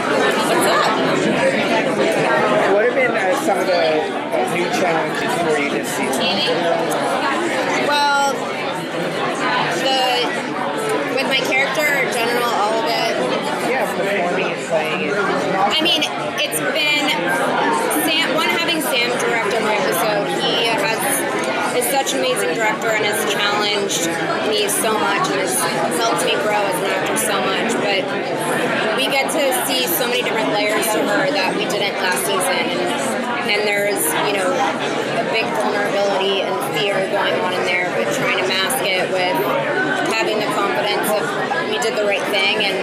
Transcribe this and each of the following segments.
What's up? What have been some of the new challenges for you this season? Well, with my character in general, all of it. Yeah, performing and playing it. I mean, it's been having Sam direct on the episode. He is such an amazing director and has challenged me so much and has helped me grow as an actor so much. But we get to see so many different layers to her that we didn't last season. And there's, a big vulnerability and fear going on in there, but trying to mask it with having the confidence of we did the right thing. And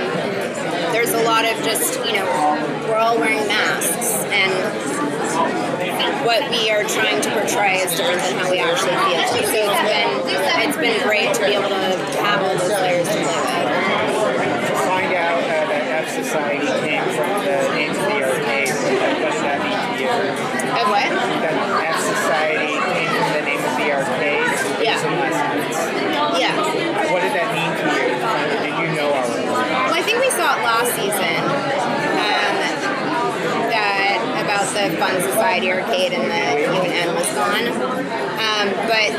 there's a lot of just, we're all wearing masks, and what we are trying to portray is different than how we actually feel. So it's been great to be able to have all those layers to play with. To find out that F Society came from the name of the arcade, what does that mean to you? Of what? That F Society came from the name of the arcade. Yeah. Yeah. What did that mean to you? Did you know already? Well, I think we saw it last season. About the Fun Society arcade and the U and N was gone. But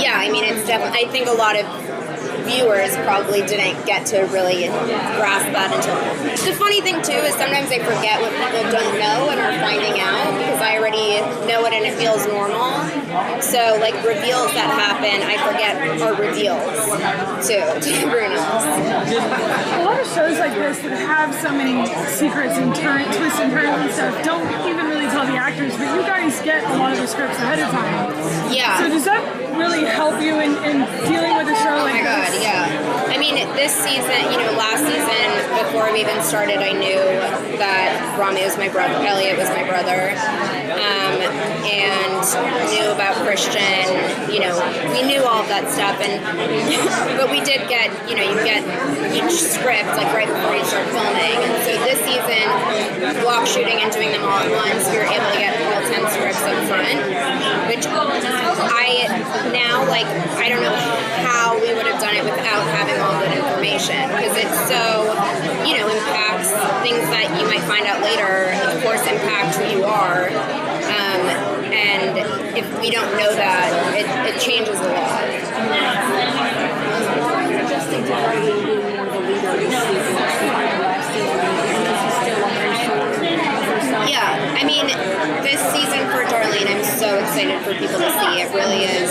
yeah, I mean, it's definitely, I think a lot of viewers probably didn't get to really grasp that until. The funny thing too is sometimes I forget what people don't know and are finding out because I already know it and it feels normal. So like reveals that happen, I forget are reveals too to everyone else. A lot of shows like this that have so many secrets and twists and turns and stuff don't even really tell the actors, but you guys get a lot of the scripts ahead of time. Yeah. So does that really help you in dealing with a show like this? Oh my god, yeah. I mean, this season, last season, before we even started, I knew that Rami was my brother, Elliot was my brother, and knew about Christian, we knew all of that stuff, but we did get, you get each script, like, right before you start filming, and so this season, block shooting and doing them all at once, we were able to get all 10 scripts up front, which I now, I don't know how we would have done it without having all good information, because it so, impacts things that you might find out later, of course, impact who you are, and if we don't know that, it changes a lot. Yeah, I mean, this season for Darlene, I'm so excited for people to see. It really is,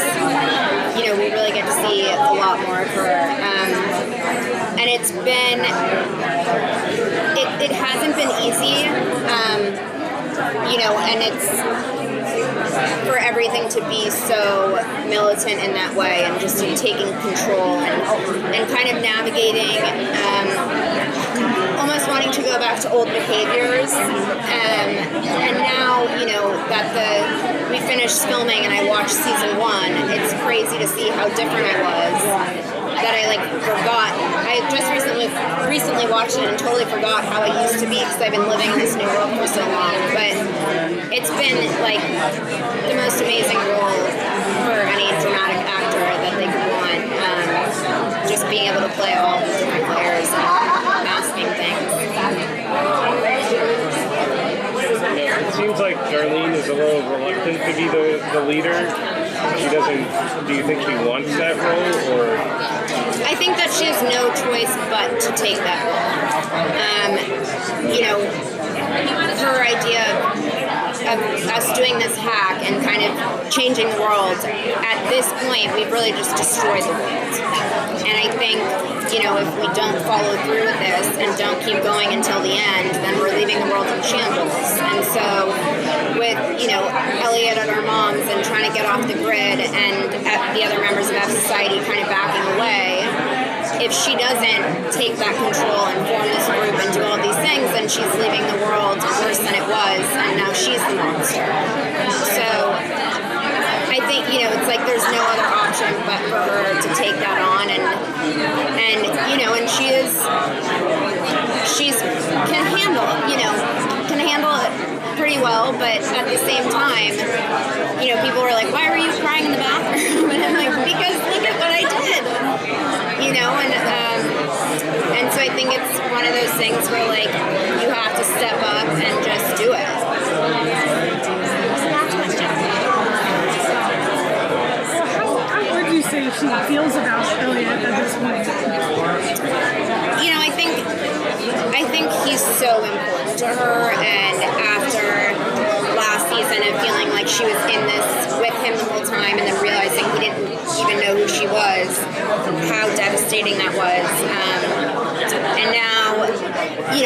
we really get to see a lot more of her. And it's been, it hasn't been easy, and it's for everything to be so militant in that way and just taking control and kind of navigating, almost wanting to go back to old behaviors, and now, that we finished filming and I watched season 1, it's crazy to see how different I was, that I forgot. I just recently watched it and totally forgot how I used to be because I've been living in this new world for so long, but it's been the most amazing role for any dramatic actor that they could want, just being able to play all the different players and masking things. It seems like Darlene is a little reluctant to be the leader. She doesn't. Do you think she wants that role, or? I think that she has no choice but to take that role. Her idea of us doing this hack and kind of changing the world, at this point, we've really just destroyed the world. And I think, if we don't follow through with this and don't keep going until the end, then we're leaving the world in shambles. And so with, Elliot and our moms and trying to get off the grid and the other members of F Society kind of backing away, if she doesn't take that control and form this group and do all these things, then she's leaving the world worse than it was, and now she's the monster. So I think, it's like there's no other option but for her to take that on, and she's can handle it pretty well, but at the same time, people were like, why were you crying in the bathroom? And I'm like, because look at what I did, and so I think it's one of those things where, you have to think he's so important to her, and after last season of feeling like she was in this with him the whole time and then realizing he didn't even know who she was, how devastating that was. And now,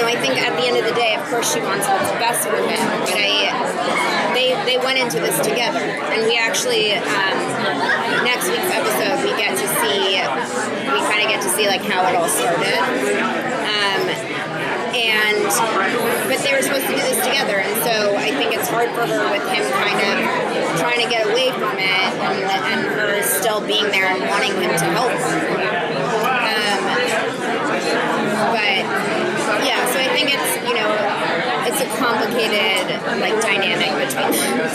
I think at the end of the day, of course she wants what's best for him, but they went into this together, and we actually, next week's episode, we kind of get to see like how it all started. But they were supposed to do this together, and so I think it's hard for her with him kind of trying to get away from it, and her still being there and wanting him to help her. But yeah, so I think it's it's a complicated like dynamic between them.